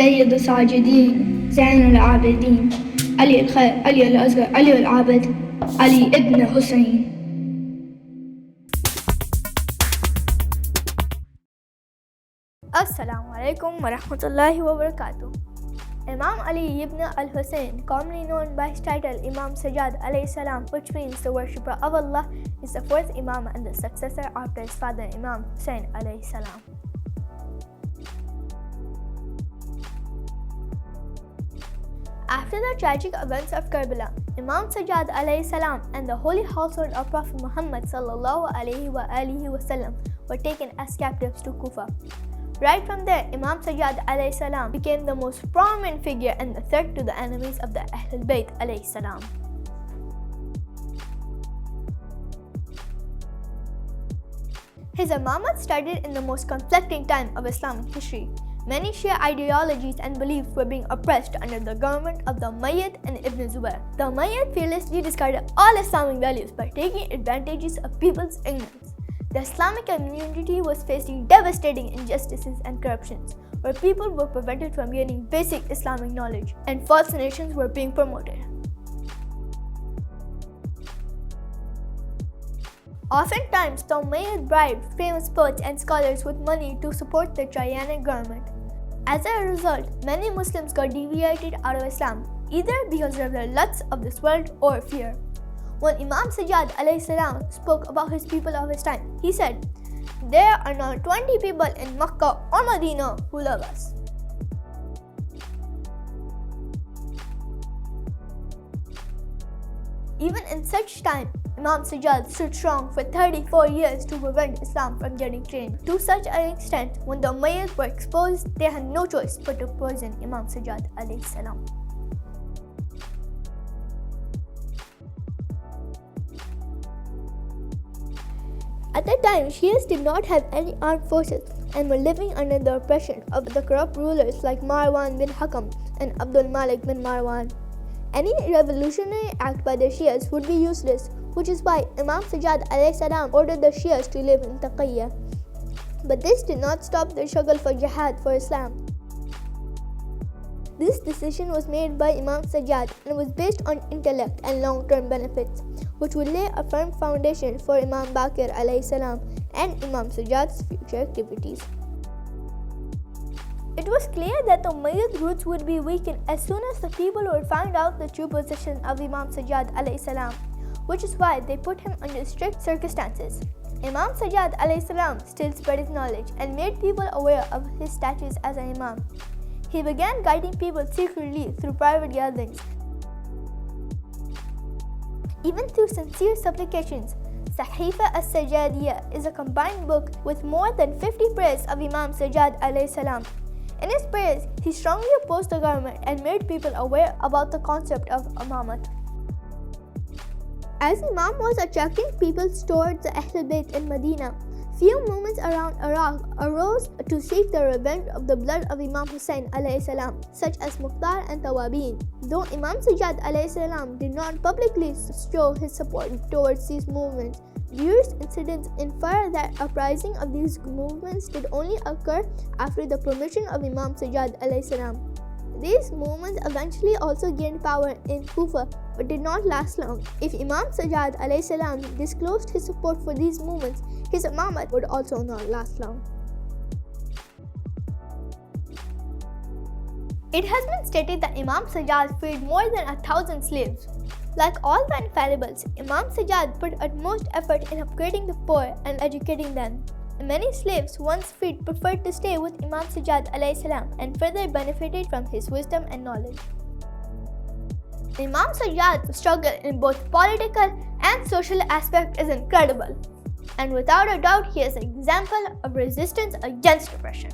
سيد الساجدين زين العابدين علي الخير علي الأصغر علي العابد علي ابن حسين. Assalamu alaikum wa rahmatullahi wa barakatuh. Imam Ali ibn al-Husayn, commonly known by his title Imam Sajjad alayhi salam, which means the worshipper of Allah, is the fourth Imam and the successor after his father Imam Husayn alayhi salam. After the tragic events of Karbala, Imam Sajjad alayhi salam and the holy household of Prophet Muhammad sallallahu alaihi wasallam were taken as captives to Kufa. Right from there, Imam Sajjad alayhi salam became the most prominent figure and the threat to the enemies of the Ahlul Bayt alayhi salam. His imamate started in the most conflicting time of Islamic history. Many Shia ideologies and beliefs were being oppressed under the government of the Umayyad and Ibn Zubayr. The Umayyad fearlessly discarded all Islamic values by taking advantages of people's ignorance. The Islamic community was facing devastating injustices and corruptions, where people were prevented from gaining basic Islamic knowledge, and false nations were being promoted. Oftentimes, the Umayyad bribed famous poets and scholars with money to support the tyrannic government. As a result, many Muslims got deviated out of Islam, either because of the lusts of this world or fear. When Imam Sajjad alayhi salam spoke about his people of his time, he said, "There are not 20 people in Makkah or Medina who love us." Even in such time, Imam Sajjad stood strong for 34 years to prevent Islam from getting changed. To such an extent, when the Umayyads were exposed, they had no choice but to poison Imam Sajjad alayhi salam. At that time, Shias did not have any armed forces and were living under the oppression of the corrupt rulers like Marwan bin Hakam and Abdul Malik bin Marwan. Any revolutionary act by the Shias would be useless, which is why Imam Sajjad alayhi salam ordered the Shias to live in taqiyya. But this did not stop their struggle for jihad for Islam. This decision was made by Imam Sajjad and was based on intellect and long-term benefits, which would lay a firm foundation for Imam Baqir alayhi salam and Imam Sajjad's future activities. It was clear that the Umayyad roots would be weakened as soon as the people would find out the true position of Imam Sajjad alayhi salam, which is why they put him under strict circumstances. Imam Sajjad alayhi salam still spread his knowledge and made people aware of his status as an imam. He began guiding people secretly through private gatherings. Even through sincere supplications, Sahifa as-Sajjadiyya is a combined book with more than 50 prayers of Imam Sajjad alayhi salam. In his prayers, he strongly opposed the government and made people aware about the concept of imamate. As Imam was attracting people towards the Ahlul Bayt in Medina, few movements around Iraq arose to seek the revenge of the blood of Imam Husayn alayhi salam, such as Mukhtar and Tawabin. Though Imam Sajjad alayhi salam did not publicly show his support towards these movements, various incidents infer that uprising of these movements did only occur after the permission of Imam Sajjad alayhi salam. These movements eventually also gained power in Kufa but did not last long. If Imam Sajjad alayhi salam disclosed his support for these movements, his imamate would also not last long. It has been stated that Imam Sajjad freed more than 1,000 slaves. Like all the infallibles, Imam Sajjad put utmost effort in upgrading the poor and educating them. Many slaves once freed preferred to stay with Imam Sajjad alayhi salam and further benefited from his wisdom and knowledge. Imam Sajjad's struggle in both political and social aspect is incredible, and without a doubt he is an example of resistance against oppression.